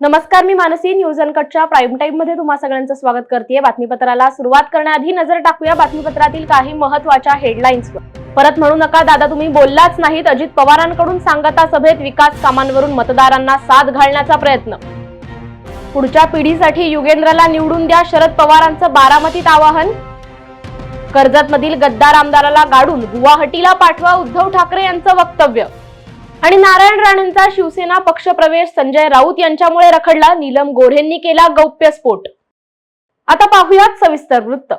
नमस्कार, मी Mansi. News अनकटच्या prime time मध्ये तुम्हा सगळ्यांचं स्वागत करते. बातमीपत्राला सुरुवात करण्याआधी नजर टाकूया बातमीपत्रातील काही महत्त्वाच्या हेडलाईन्सवर. परत म्हणू नका दादा तुम्ही बोललाच नाहीत. अजित पवारांकडून सांगता सभेत विकास कामांवरून मतदारांना साथ घालण्याचा प्रयत्न. पुढच्या पिढीसाठी युगेंद्रला निवडून द्या, शरद पवारांचं बारामतीत आवाहन. कर्जतमधील गद्दार आमदाराला गाडून गुवाहाटीला पाठवा, उद्धव ठाकरे यांचं वक्तव्य. आणि नारायण राणेंचा शिवसेना पक्षप्रवेश संजय राऊत यांच्यामुळे रखडला, नीलम गोऱ्हेंनी केला गौप्यस्फोट. आता पाहूयात सविस्तर वृत्त.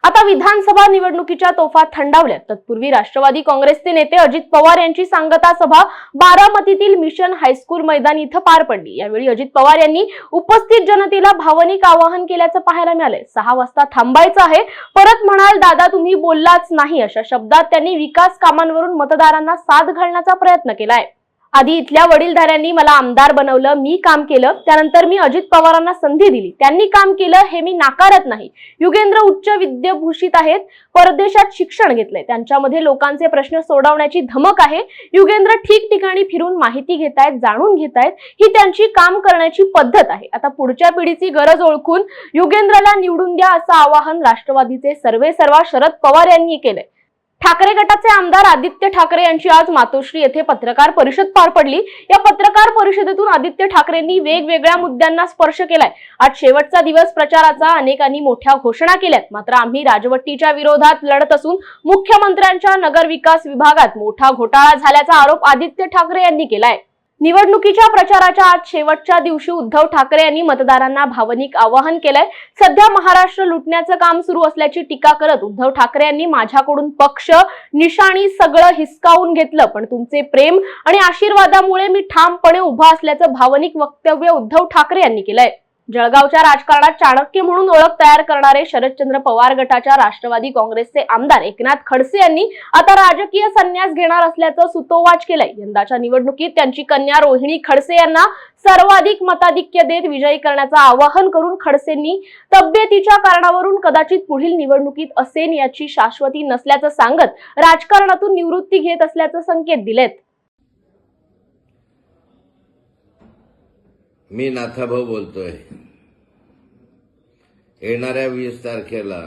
आता विधानसभा निवडणुकीच्या तोफा थंडावल्या. तत्पूर्वी राष्ट्रवादी काँग्रेसचे नेते अजित पवार यांची सांगता सभा बारामतीतील मिशन हायस्कूल मैदान इथं पार पडली. यावेळी अजित पवार यांनी उपस्थित जनतेला भावनिक आवाहन केल्याचं पाहायला मिळालंय. 6 वाजता थांबायचं आहे, परत म्हणाल दादा तुम्ही बोललाच नाही, अशा शब्दात त्यांनी विकास कामांवरून मतदारांना साथ घालण्याचा प्रयत्न केलाय. आधी इथल्या वडीलधाऱ्यांनी मला आमदार बनवलं, मी काम केलं. त्यानंतर मी अजित पवारांना संधी दिली, त्यांनी काम केलं, हे मी नाकारत नाही. युगेंद्र उच्च विद्याभूषित आहेत, परदेशात शिक्षण घेतलंय, त्यांच्यामध्ये लोकांचे प्रश्न सोडवण्याची धमक आहे. युगेंद्र ठिकठिकाणी फिरून माहिती घेतायत, जाणून घेतायत, ही त्यांची काम करण्याची पद्धत आहे. आता पुढच्या पिढीची गरज ओळखून युगेंद्रला निवडून द्या, असं आवाहन राष्ट्रवादीचे सर्वेसर्वा शरद पवार यांनी केलंय. ठाकरे गटाचे आमदार आदित्य ठाकरे यांची आज मातोश्री येथे पत्रकार परिषद पार पडली. या पत्रकार परिषदेतून आदित्य ठाकरेंनी वेगवेगळ्या मुद्द्यांना स्पर्श केलाय. आज शेवटचा दिवस प्रचाराचा, अनेकांनी मोठ्या घोषणा केल्यात. मात्र आम्ही राजवट्टीच्या विरोधात लढत असून मुख्यमंत्र्यांच्या नगरविकास विभागात मोठा घोटाळा झाल्याचा आरोप आदित्य ठाकरे यांनी केलाय. निवडणुकीच्या प्रचाराच्या आज शेवटच्या दिवशी उद्धव ठाकरे यांनी मतदारांना भावनिक आवाहन केलंय. सध्या महाराष्ट्र लुटण्याचं काम सुरू असल्याची टीका करत उद्धव ठाकरे यांनी माझ्याकडून पक्ष, निशाणी सगळं हिसकावून घेतलं, पण तुमचे प्रेम आणि आशीर्वादामुळे मी ठामपणे उभा असल्याचं भावनिक वक्तव्य उद्धव ठाकरे यांनी केलंय. जळगावच्या राजकारणात चाणक्य म्हणून ओळख तयार करणारे शरदचंद्र पवार गटाच्या राष्ट्रवादी काँग्रेसचे आमदार एकनाथ खडसे यांनी आता राजकीय संन्यास घेणार असल्याचं सुतोवाच केलंय. यंदाच्या निवडणुकीत त्यांची कन्या रोहिणी खडसे यांना सर्वाधिक मताधिक्य देत विजयी करण्याचं आवाहन करून खडसेंनी तब्येतीच्या कारणावरून कदाचित पुढील निवडणुकीत असेन याची शाश्वती नसल्याचं सांगत राजकारणातून निवृत्ती घेत असल्याचं संकेत दिलेत. मी नाथाभाऊ बोलतोय. येणाऱ्या 20 तारखेला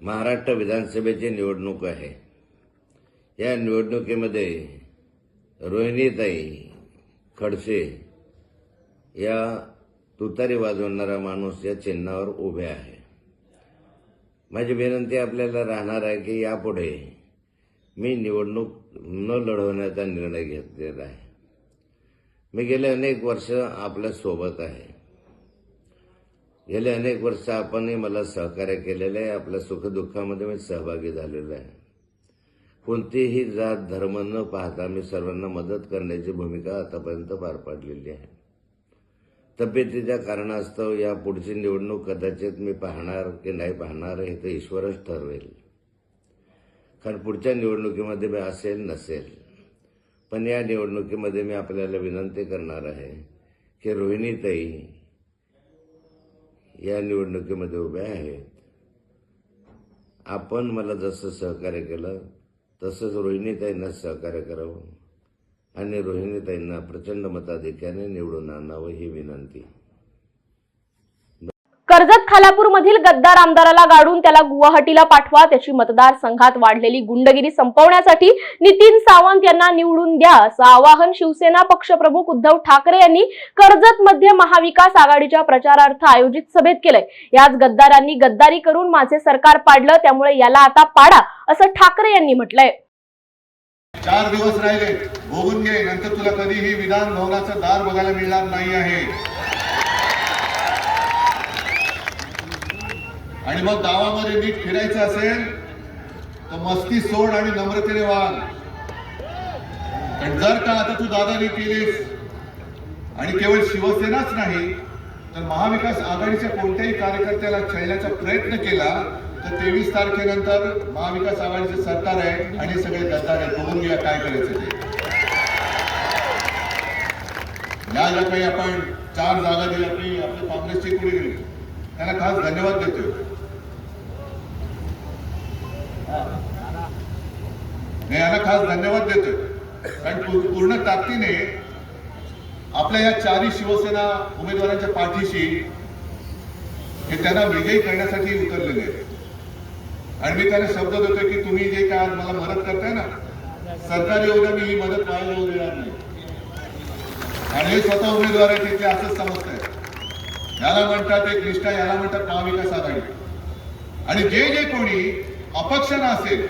महाराष्ट्र विधानसभेची निवडणूक आहे. या निवडणुकीमध्ये रोहिणीताई खडसे या तुतारी वाजवणारा माणूस या चिन्हावर उभे आहे. माझी विनंती आपल्याला राहणार आहे की यापुढे मी निवडणूक न लढवण्याचा निर्णय घेतलेला आहे. मी गेले अनेक वर्ष आपल्या सोबत आहे. गेले अनेक वर्ष आपणही मला सहकार्य केलेलं आहे. आपल्या सुखदुःखामध्ये मी सहभागी झालेलो आहे. कोणतीही जात धर्म न पाहता मी सर्वांना मदत करण्याची भूमिका आतापर्यंत पार पाडलेली आहे. तब्येतीच्या कारणास्तव या पुढची निवडणूक कदाचित मी पाहणार की नाही पाहणार हे तर ईश्वरच ठरवेल. कारण पुढच्या निवडणुकीमध्ये मी असेल नसेल, पण या निवडणुकीमध्ये मी आपल्याला विनंती करणार आहे की रोहिणीताई या निवडणुकीमध्ये उभ्या आहेत. आपण मला जसं सहकार्य केलं तसंच रोहिणीताईंना सहकार्य करावं आणि रोहिणीताईंना प्रचंड मताधिक्याने निवडून आणावं ही विनंती. कर्जत खालापूर मधील गद्दार आमदाराला गाडून त्याला गुवाहाटीला पाठवा, त्याची मतदारसंघात वाढलेली गुंडगिरी संपवण्यासाठी नितीन सावंत यांना निवडून द्या, असं आवाहन शिवसेना पक्षप्रमुख उद्धव ठाकरे यांनी कर्जत मध्ये महाविकास आघाडीच्या प्रचारार्थ आयोजित सभेत केलंय. याच गद्दारांनी गद्दारी करून माझे सरकार पाडलं, त्यामुळे याला आता पाडा, असं ठाकरे यांनी म्हटलंय. 4 दिवस राहिले, भोगून घे, नंतर तुला कधीही विधान भवनाचं दार बघायला मिळणार नाही आहे. आणि मग गावामध्ये नीट फिरायचं असेल तर मस्ती सोड आणि नम्रतेने वाग. पण जर का आता तू दादानी केलीस आणि केवळ शिवसेनाच नाही तर महाविकास आघाडीच्या कोणत्याही कार्यकर्त्याला छळण्याचा प्रयत्न केला तर 23 तारखेनंतर महाविकास आघाडीचे सरकार आहे आणि सगळे गद्दार आहेत. बघून घ्या काय करायचं ते. या ज्या काही आपण 4 जागा दिल्या की आपल्या काँग्रेसचे कुणी गेले त्यांना खास धन्यवाद देतोय. मी यांना खास धन्यवाद देतोय कारण पूर्ण ताकदीने आपल्या या चारही शिवसेना उमेदवारांच्या पाठीशी हे त्यांना विजयी करण्यासाठी उतरलेले आहेत. आणि मी त्यांना शब्द देतोय की तुम्ही जे काय मला मदत करताय ना, सरकारी योजना मी ही मदत वाया जाऊ देणार नाही. आणि हे स्वतः उमेदवार आहेत तिथे असंच समजतंय. याला म्हणतात एक निष्ठा, याला म्हणतात महाविकास आघाडी. आणि जे जे कोणी अपक्षानं असेल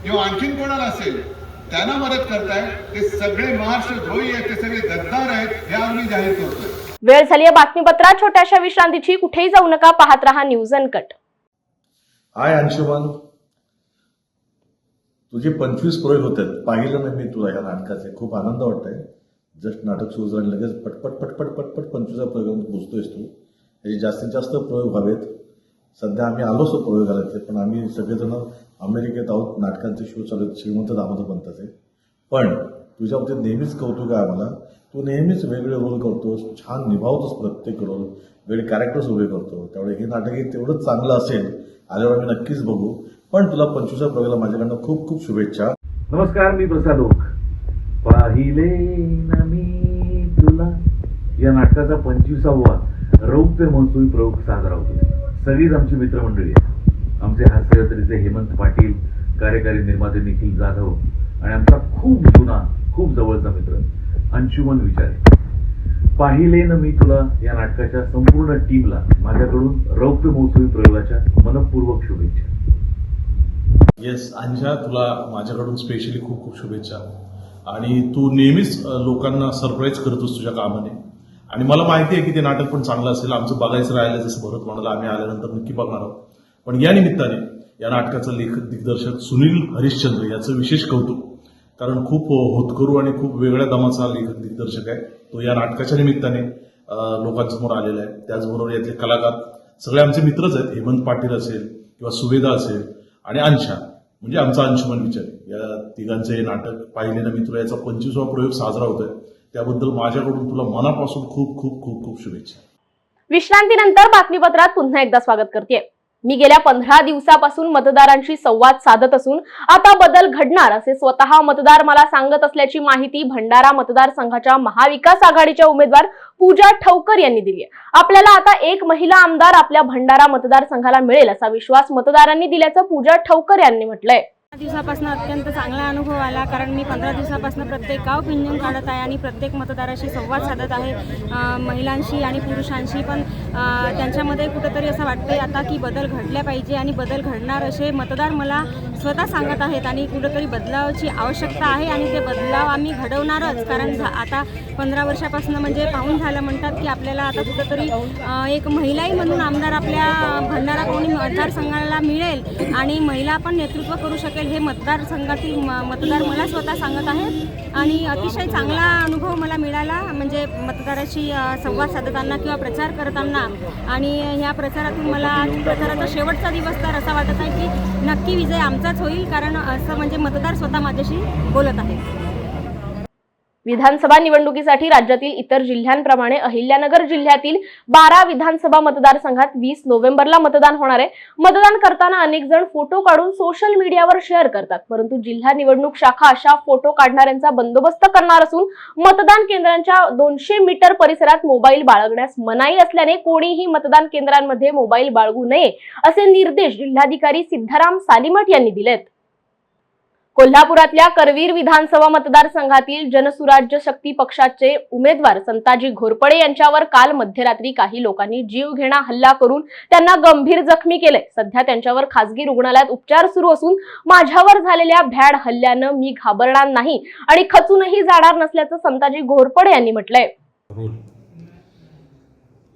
किंवा आणखीन कोणाला असेल त्यांना मदत करताय ते सगळे महाराष्ट्रद्रोही आहेत, ते सगळे गद्दार आहेत, हे आज मी जाहीर करतोय. वेळ झाली आहे बातमीपत्रात छोट्याशा विश्रांतीची. कुठेही जाऊ नका, पाहत रहा न्यूज अनकट. हाय अंशुमन, तुझे 25 प्रयोग होतात. पाहिलं ना मी तुला या नाटकाचे, खूप आनंद वाटतोय. जस्ट नाटक सुरू झालं लगेच पटपट पटपट पटपट 25 प्रयोग पोचतोयस तू. याचे जास्तीत जास्त प्रयोग व्हावेत. सध्या आम्ही आलोच प्रयोगाला ते, पण आम्ही सगळेजण अमेरिकेत आहोत. नाटकांचे शो चालू आहेत, श्रीमंत दामोदर पंताचे. पण तुझ्या बाबतीत नेहमीच कौतुक आहे आम्हाला. तू नेहमीच वेगळे रोल करतोस, छान निभावतोस प्रत्येक रोल, वेगळे कॅरेक्टर्स उभे करतो. त्यामुळे हे नाटक तेवढंच चांगलं असेल, आल्यावर आम्ही नक्कीच बघू. पण तुला 25 प्रयोगाला माझ्याकडनं खूप खूप शुभेच्छा. नमस्कार, मी प्रसाद ओक. पाहिले ना मी तुला या नाटकाचा 25वा रौप्य महोत्सवी प्रयोग साजरा होतो. सगळीच आमची मित्रमंडळी आहे. आमचे हास्यजत्रेचे हेमंत पाटील, कार्यकारी निर्माते निखिल जाधव आणि आमचा खूप जुना खूप जवळचा मित्र अंशुमन विचारे. पाहिले ना मी तुला या नाटकाच्या संपूर्ण टीमला माझ्याकडून रौप्य महोत्सवी प्रयोगाच्या मनपूर्वक शुभेच्छा. येस अंशा, तुला माझ्याकडून स्पेशली खूप खूप शुभेच्छा. आणि तू नेहमीच लोकांना सरप्राईज करतोस तुझ्या कामाने. आणि मला माहिती आहे की ते नाटक पण चांगलं असेल. आमचं बघायचं राहिलं, जसं भरत म्हणाला, आम्ही आल्यानंतर नक्की बघणार आहोत. पण या निमित्ताने या नाटकाचा लेखक दिग्दर्शक सुनील हरिश्चंद्र याचं विशेष कौतुक. कारण खूप होतकरू आणि खूप वेगळ्या दमाचा लेखक दिग्दर्शक आहे तो. या नाटकाच्या निमित्ताने लोकांसमोर आलेला आहे. त्याचबरोबर यातले कलाकार सगळे आमचे मित्रच आहेत. हेमंत पाटील असेल किंवा सुवेदा असेल आणि अंशा, म्हणजे आमचा अंशुमन विचारे. या तिघांचं हे नाटक पाहिले ना मी तुला याचा 25वा प्रयोग साजरा होतोय. त्याबद्दल माझ्याकडून तुला मनापासून खूप खूप खूप खूप शुभेच्छा. विश्रांतीनंतर बातमीपत्रात पुन्हा एकदा स्वागत करते. मी गेल्या 15 दिवसापासून मतदारांशी संवाद साधत असून आता बदल घडणार असे स्वतः मतदार मला सांगत असल्याची माहिती भंडारा मतदारसंघाच्या महाविकास आघाडीच्या उमेदवार पूजा ठवकर यांनी दिली आहे. आपल्याला आता एक महिला आमदार आपल्या भंडारा मतदारसंघाला मिळेल असा विश्वास मतदारांनी दिल्याचं पूजा ठवकर यांनी म्हटलंय. दिवसापासून अत्यंत चांगला अनुभव आला, कारण मी 15 दिवसापासून प्रत्येक गाव पिंजून काढत आहे आणि प्रत्येक मतदाराशी संवाद साधत आहे, महिलांशी आणि पुरुषांशी. पण त्यांच्यामध्ये कुठंतरी असं वाटतंय आता की बदल घडल्या पाहिजे आणि बदल घडणार असे मतदार मला स्वतः सांगत आहेत. आणि कुठंतरी बदलावाची आवश्यकता आहे आणि ते बदलाव आम्ही घडवणारच. कारण आता 15 वर्षापासून म्हणजे पाहून झालं म्हणतात की आपल्याला आता कुठंतरी एक महिलाही म्हणून आमदार आपल्या भंडारा कोणी मतदारसंघाला मिळेल आणि महिला पण नेतृत्व करू शकेल हे मतदारसंघातील मतदार मला स्वतः सांगत आहेत. आणि अतिशय चांगला अनुभव मला मिळाला, म्हणजे मतदाराशी संवाद साधताना किंवा प्रचार करताना. आणि ह्या प्रचारातून मला प्रचाराचा शेवटचा दिवस तर असा वाटत आहे की नक्की विजय आमचाच होईल, कारण असं म्हणजे मतदार स्वतः माझ्याशी बोलत आहे. विधानसभा निवडणुकीसाठी राज्यातील इतर जिल्ह्यांप्रमाणे अहिल्यानगर जिल्ह्यातील 12 विधानसभा मतदारसंघात 20 नोव्हेंबरला मतदान होणार आहे. मतदान करताना अनेक जण फोटो काढून सोशल मीडियावर शेअर करतात, परंतु जिल्हा निवडणूक शाखा अशा फोटो काढणाऱ्यांचा बंदोबस्त करणार असून मतदान केंद्रांच्या 200 मीटर परिसरात मोबाईल बाळगण्यास मनाई असल्याने कोणीही मतदान केंद्रांमध्ये मोबाईल बाळगू नये असे निर्देश जिल्हाधिकारी सिद्धाराम सालीमठ यांनी दिलेत. कोल्हापुरातल्या करवीर विधानसभा मतदारसंघातील जनसुराज्य शक्ती पक्षाचे उमेदवार संताजी घोरपडे यांच्यावर काल मध्यरात्री काही लोकांनी जीवघेणा हल्ला करून त्यांना गंभीर जखमी केले. सध्या त्यांच्यावर खासगी रुग्णालयात उपचार सुरू असून माझ्यावर झालेल्या भ्याड हल्ल्यानं मी घाबरणार नाही आणि खचूनही जाणार नसल्याचं संताजी घोरपडे यांनी म्हटलंय.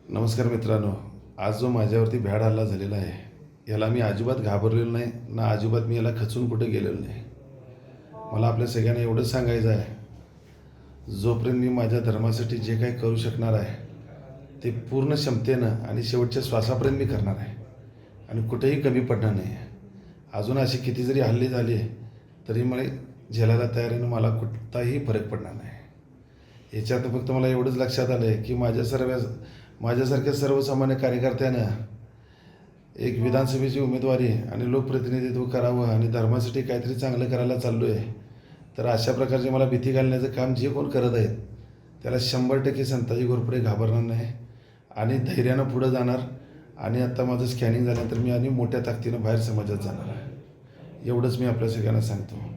नमस्कार मित्रांनो, आज जो माझ्यावरती भ्याड हल्ला झालेला आहे याला मी अजिबात घाबरलेलो नाही ना, अजिबात मी याला खचून कुठे गेलेलो नाही. मला आपल्या सगळ्यांना एवढंच सांगायचं आहे, जोपर्यंत मी माझ्या धर्मासाठी जे काही करू शकणार आहे ते पूर्ण क्षमतेनं आणि शेवटच्या श्वासापर्यंत मी करणार आहे आणि कुठेही कमी पडणार नाही. अजून असे किती जरी हल्ले झाले तरी मला झेलायला तयार आहे, मला कुठलाही फरक पडणार नाही. याच्यात फक्त मला एवढंच लक्षात आलं आहे की माझ्यासारख्या सर्वसामान्य कार्यकर्त्यानं एक विधानसभेची उमेदवारी आणि लोकप्रतिनिधित्व करावं आणि धर्मासाठी काहीतरी चांगलं करायला चाललो आहे, तर अशा प्रकारचे मला भीती घालण्याचं काम जे कोण करत आहेत त्याला 100% संताजी घोरपडे घाबरणार नाही आणि धैर्यानं पुढं जाणार. आणि आता माझं स्कॅनिंग झाल्यानंतर मी आणि मोठ्या ताकदीनं बाहेर समाजात जाणार आहे. एवढंच मी आपल्या सगळ्यांना सांगतो.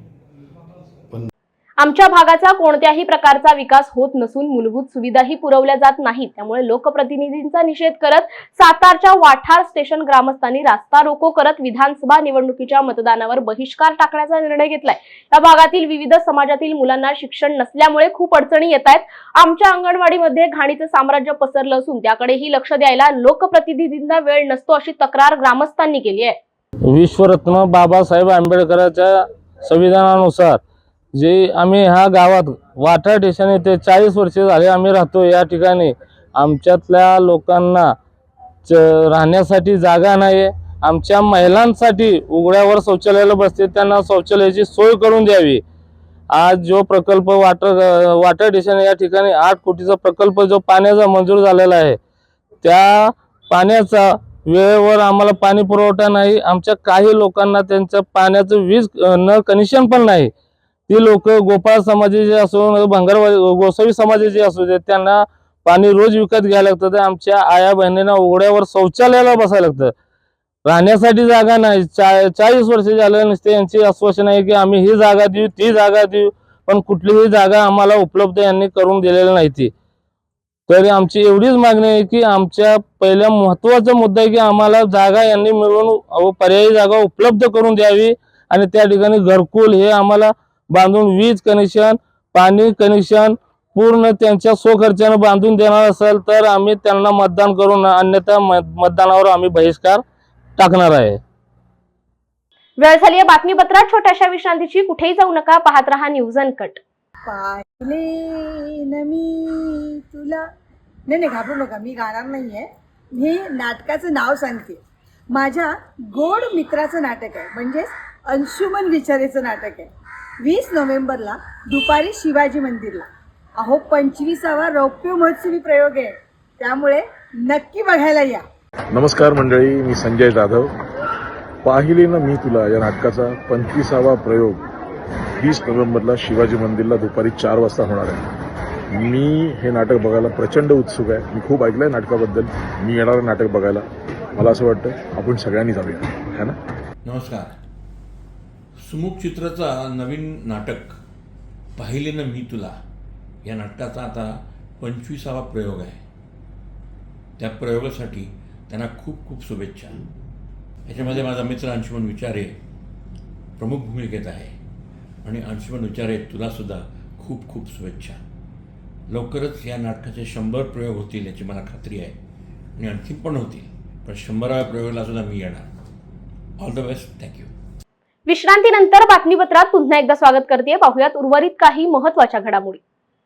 आमच्या भागाचा कोणत्याही प्रकारचा विकास होत नसून मूलभूत सुविधाही पुरवल्या जात नाहीत. त्यामुळे लोकप्रतिनिधींचा निषेध करत सातारच्या वाठार स्टेशन ग्रामस्थांनी रास्ता रोको करत विधानसभा निवडणुकीच्या मतदानावर बहिष्कार टाकण्याचा निर्णय घेतलाय. या भागातील विविध समाजातील मुलांना शिक्षण नसल्यामुळे खूप अडचणी येत आहेत. आमच्या अंगणवाडीमध्ये घाणीचं साम्राज्य पसरलं असून त्याकडेही लक्ष द्यायला लोकप्रतिनिधींना वेळ नसतो अशी तक्रार ग्रामस्थांनी केली आहे. विश्वरत्न बाबासाहेब आंबेडकरांच्या संविधानानुसार जे आम्ही ह्या गावात वाठार स्टेशन येथे 40 वर्षे झाले आम्ही राहतो. या ठिकाणी आमच्यातल्या लोकांना राहण्यासाठी जागा नाही. आमच्या महिलांसाठी उघड्यावर शौचालयाला बसते त्यांना शौचालयाची सोय करून द्यावी. आज जो प्रकल्प वाठार स्टेशन या ठिकाणी 8 कोटीचा प्रकल्प जो पाण्याचा मंजूर झालेला आहे त्या पाण्याचा वेळेवर आम्हाला पाणी पुरवठा नाही. आमच्या काही लोकांना त्यांच्या पाण्याचं वीज न कनेक्शन पण नाही. ती लोक गोपाळ समाजाचे असो भंगार गोसावी समाजाचे असू दे त्यांना पाणी रोज विकत घ्यायला लागतं. आमच्या आया बहिणींना उघड्यावर शौचालयाला बसायला लागतं. राहण्यासाठी जागा नाही. 40 वर्ष झालं नसते यांची आश्वासन आहे की आम्ही ही जागा देऊ ती जागा देऊ पण कुठलीही जागा आम्हाला उपलब्ध यांनी करून दिलेली नाही. ती तरी आमची एवढीच मागणी आहे की आमच्या पहिल्या महत्त्वाचा मुद्दा आहे की आम्हाला जागा यांनी मिळवून पर्यायी जागा उपलब्ध करून द्यावी आणि त्या ठिकाणी घरकुल हे आम्हाला बांधून वीज कनेक्शन पाणी कनेक्शन पूर्ण त्यांच्या स्वखर्चाने बांधून देणार असेल तर आम्ही त्यांना मतदान करून अन्यथा मतदानावर आम्ही बहिष्कार टाकणार आहे. वेळ झाली आहे बातमीपत्रात छोट्याशा विश्रांतीची. कुठेही जाऊ नका, पाहत रहा न्यूज अनकट. पाहिले न मी तुला. नाही घाबरू नका, मी गाणार नाहीये. मी नाटकाचं नाव सांगते. माझ्या गोड मित्राचं नाटक आहे, म्हणजेच अंशुमन विचारेचं नाटक आहे. 20 नोव्हेंबरला दुपारी शिवाजी मंदिरला. अहो 25वा रौप्य महोत्सवी प्रयोग आहे, त्यामुळे नक्की बघायला या. नमस्कार मंडळी, मी संजय जाधव. पाहिले ना मी तुला या नाटकाचा 25वा प्रयोग 20 नोव्हेंबरला शिवाजी मंदिरला दुपारी 4 वाजता होणार आहे. मी हे नाटक बघायला प्रचंड उत्सुक आहे. मी खूप ऐकलंय नाटकाबद्दल. मी येणारं नाटक बघायला. मला असं वाटतं आपण सगळ्यांनी जाऊया, है ना. नमस्कार. सुमुख चित्राचा नवीन नाटक पाहिले ना मी तुला या नाटकाचा आता 25वा प्रयोग आहे. त्या प्रयोगासाठी त्यांना खूप खूप शुभेच्छा. याच्यामध्ये माझा मित्र अंशुमन विचारे प्रमुख भूमिकेत आहे आणि अंशुमन विचारे तुलासुद्धा खूप खूप शुभेच्छा. लवकरच या नाटकाचे 100 प्रयोग होतील याची मला खात्री आहे आणि आणखी पण होतील. पण 100व्या प्रयोगाला सुद्धा मी येणार. All the best. थँक्यू. विश्रांतीनंतर बातमीपत्रात पुन्हा एकदा स्वागत करते. पाहुयात उर्वरित काही महत्त्वाच्या घडामोडी.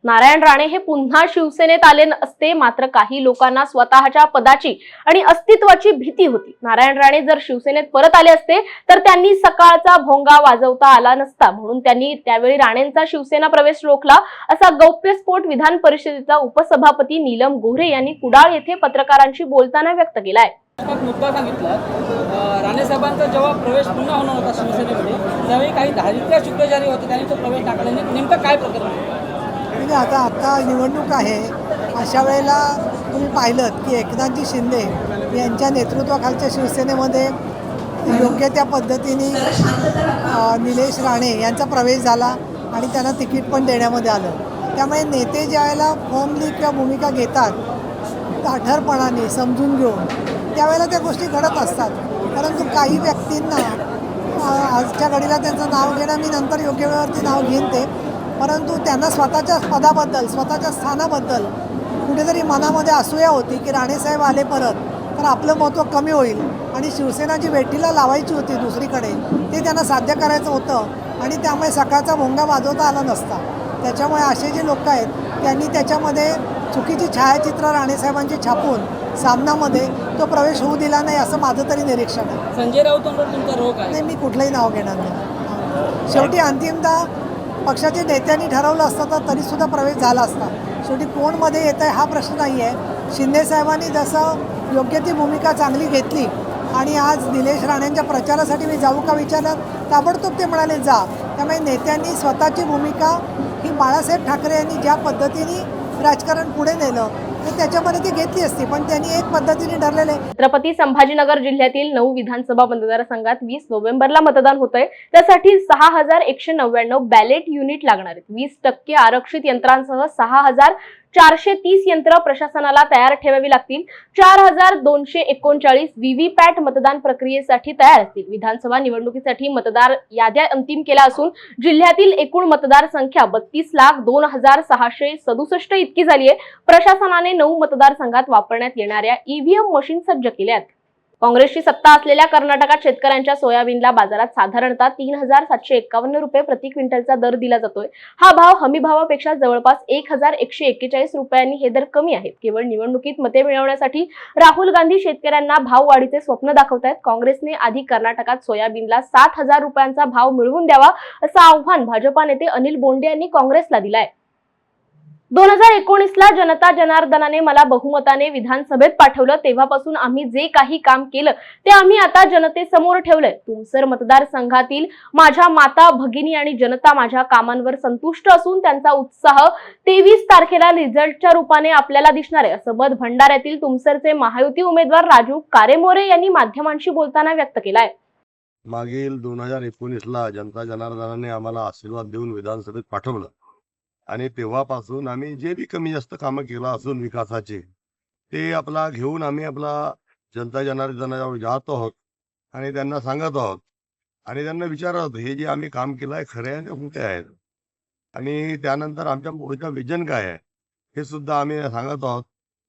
नारायण राणे हे पुन्हा शिवसेनेत आले असते, मात्र काही लोकांना स्वतःच्या पदाची आणि अस्तित्वाची भीती होती. नारायण राणे जर शिवसेनेत परत आले असते तर त्यांनी सकाळचा भोंगा वाजवता आला नसता, म्हणून त्यांनी त्यावेळी राणेंचा शिवसेना प्रवेश रोखला, असा गौप्यस्फोट विधान परिषदेचा उपसभापती नीलम गोऱ्हे यांनी कुडाळ येथे पत्रकारांशी बोलताना व्यक्त केलाय. मुद्दा सांगितला. राणेसाहेबांचा जेव्हा प्रवेश पुन्हा होणार होता शिवसेनेमध्ये त्यावेळी काही धार्मिक शुक्रचारी होते, त्यांनी तो प्रवेश टाकला. नेमकं काय प्रकरण? आता निवडणूक आहे, अशा वेळेला तुम्ही पाहिलं की एकनाथजी शिंदे यांच्या नेतृत्वाखालच्या शिवसेनेमध्ये योग्य त्या पद्धतीने निलेश राणे यांचा प्रवेश झाला आणि त्यांना तिकीट पण देण्यामध्ये आलं. त्यामुळे नेते ज्यावेळेला फर्मली किंवा भूमिका घेतात ताठरपणाने समजून घेऊन त्यावेळेला त्या गोष्टी घडत असतात. परंतु काही व्यक्तींना आजच्या घडीला त्यांचं नाव घेणं मी नंतर योग्य वेळेवरती नाव घेईन ते, परंतु त्यांना स्वतःच्या पदाबद्दल स्वतःच्या स्थानाबद्दल कुठेतरी मनामध्ये असूया होती की राणेसाहेब आले परत तर आपलं महत्त्व कमी होईल आणि शिवसेना जी वेठीला लावायची होती दुसरीकडे ते त्यांना साध्य करायचं होतं आणि त्यामुळे सकाळचा भोंगा वाजवता आला नसता. त्याच्यामुळे असे जे लोक आहेत त्यांनी त्याच्यामध्ये चुकीची छायाचित्र राणेसाहेबांची छापून सामनामध्ये तो प्रवेश होऊ दिला नाही, असं माझं तरी निरीक्षण आहे. संजय राऊतांवर तुमचा रोग आहे? नाही, मी कुठलंही नाव घेणार नाही. शेवटी अंतिमतः पक्षाच्या नेत्यांनी ठरवलं असतं तर तरीसुद्धा प्रवेश झाला असता. शेवटी कोण मध्ये येत आहे हा प्रश्न नाही आहे. शिंदेसाहेबांनी जसं योग्य ती भूमिका चांगली घेतली आणि आज निलेश राणेंच्या प्रचारासाठी मी जाऊ का विचारलं, ताबडतोब ते म्हणाले जा. त्यामुळे नेत्यांनी स्वतःची भूमिका ही बाळासाहेब ठाकरे यांनी ज्या पद्धतीने राजकारण पुढे नेलं तर त्याच्यामध्ये ती घेतली असती, पण त्यांनी एक पद्धतीने ठरलेलं आहे. छत्रपती संभाजीनगर जिल्ह्यातील 9 विधानसभा मतदारसंघात 20 नोव्हेंबरला मतदान होतंय. त्यासाठी 6199 बॅलेट युनिट लागणार आहेत. 20% आरक्षित यंत्रांसह 6430 यंत्र प्रशासनाला तयार ठेवावी लागतील. 4239 व्हीव्हीपॅट मतदान प्रक्रियेसाठी तयार असतील. विधानसभा निवडणुकीसाठी मतदार याद्या अंतिम केल्या असून जिल्ह्यातील एकूण मतदार संख्या 32,02,667 इतकी झाली आहे. प्रशासनाने 9 मतदारसंघात वापरण्यात येणाऱ्या ईव्हीएम मशीन सज्ज केल्या आहेत. काँग्रेसची सत्ता असलेल्या कर्नाटकात शेतकऱ्यांच्या सोयाबीनला बाजारात साधारणतः 3,751 रुपये प्रति क्विंटलचा दर दिला जातोय. हा भाव हमी भावापेक्षा जवळपास 1,141 रुपयांनी हे दर कमी आहेत. केवळ निवडणुकीत मते मिळवण्यासाठी राहुल गांधी शेतकऱ्यांना भाववाढीचे स्वप्न दाखवतायत. काँग्रेसने आधी कर्नाटकात सोयाबीनला 7,000 रुपयांचा भाव मिळवून द्यावा असं आव्हान भाजपा नेते अनिल बोंडे यांनी काँग्रेसला दिलंय. 2019ला जनता जनार्दनाने मला बहुमताने विधानसभेत पाठवलं. तेव्हापासून आम्ही जे काही काम केलं ते आम्ही आता जनतेसमोर ठेवलंय. तुमसर मतदारसंघातील माझ्या माता भगिनी आणि जनता माझ्या कामांवर संतुष्ट असून त्यांचा उत्साह 23 तारखेला रिझल्टच्या रूपाने आपल्याला दिसणार आहे असं मत भंडाऱ्यातील तुमसरचे महायुती उमेदवार राजू कारेमोरे यांनी माध्यमांशी बोलताना व्यक्त केलंय. मागील 2019ला जनता जनार्दनाने आम्हाला आशीर्वाद देऊन विधानसभेत पाठवलं आणि तेव्हापासून आम्ही जे बी कमी जास्त कामं केलं असून विकासाचे ते आपला घेऊन आम्ही आपला जनता जनार्दनावर जात आहोत आणि त्यांना सांगत आहोत आणि त्यांना विचारत आहोत हे जे आम्ही काम केलं आहे खरे आहे ते कुठे आहेत आणि त्यानंतर आमच्या पुढचं विजन काय आहे हे सुद्धा आम्ही सांगत आहोत.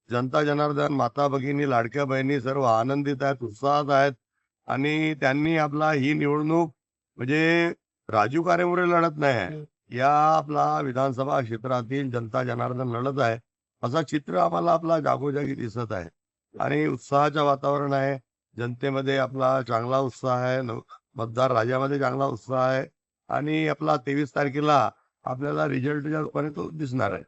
जनता जनार्दन माता भगिनी लाडक्या बहिणी सर्व आनंदित आहेत, उत्साहात आहेत आणि त्यांनी आपला ही निवडणूक म्हणजे राजू कारेमोरे लढत नाही आहे, या आपला विधानसभा क्षेत्रातील जनता जनार्दन लढत आहे असा चित्र आम्हाला आपला जागोजागी दिसत आहे आणि उत्साहाचं वातावरण आहे. जनतेमध्ये आपला चांगला उत्साह आहे, मतदार राजामध्ये चांगला उत्साह आहे आणि आपला 23 तारखेला आपल्याला रिझल्टच्या रूपाने तो दिसणार आहे.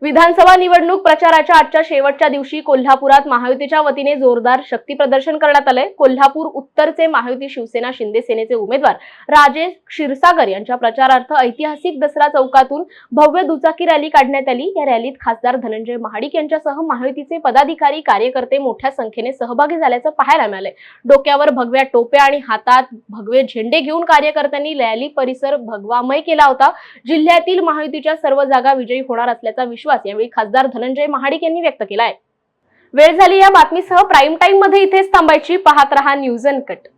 विधानसभा निवडणूक प्रचाराच्या आजच्या शेवटच्या दिवशी कोल्हापुरात महायुतीच्या वतीने जोरदार शक्ती प्रदर्शन करण्यात आलंय. कोल्हापूर उत्तरचे महायुती शिवसेना शिंदे सेनेचे उमेदवार राजेश क्षीरसागर यांच्या प्रचारार्थ ऐतिहासिक दसरा चौकातून भव्य दुचाकी रॅली काढण्यात आली. या रॅलीत खासदार धनंजय महाडिक यांच्यासह महायुतीचे पदाधिकारी कार्यकर्ते मोठ्या संख्येने सहभागी झाल्याचं पाहायला मिळालंय. डोक्यावर भगव्या टोप्या आणि हातात भगवे झेंडे घेऊन कार्यकर्त्यांनी रॅली परिसर भगवामय केला होता. जिल्ह्यातील महायुतीच्या सर्व जागा विजयी होणार असल्याचा विश्वास यावेळी खासदार धनंजय महाडिक यांनी व्यक्त केलाय. वेळ झाली या बातमीसह प्राईम टाइम मध्ये इथेच थांबायची. पाहत रहा न्यूज अनकट.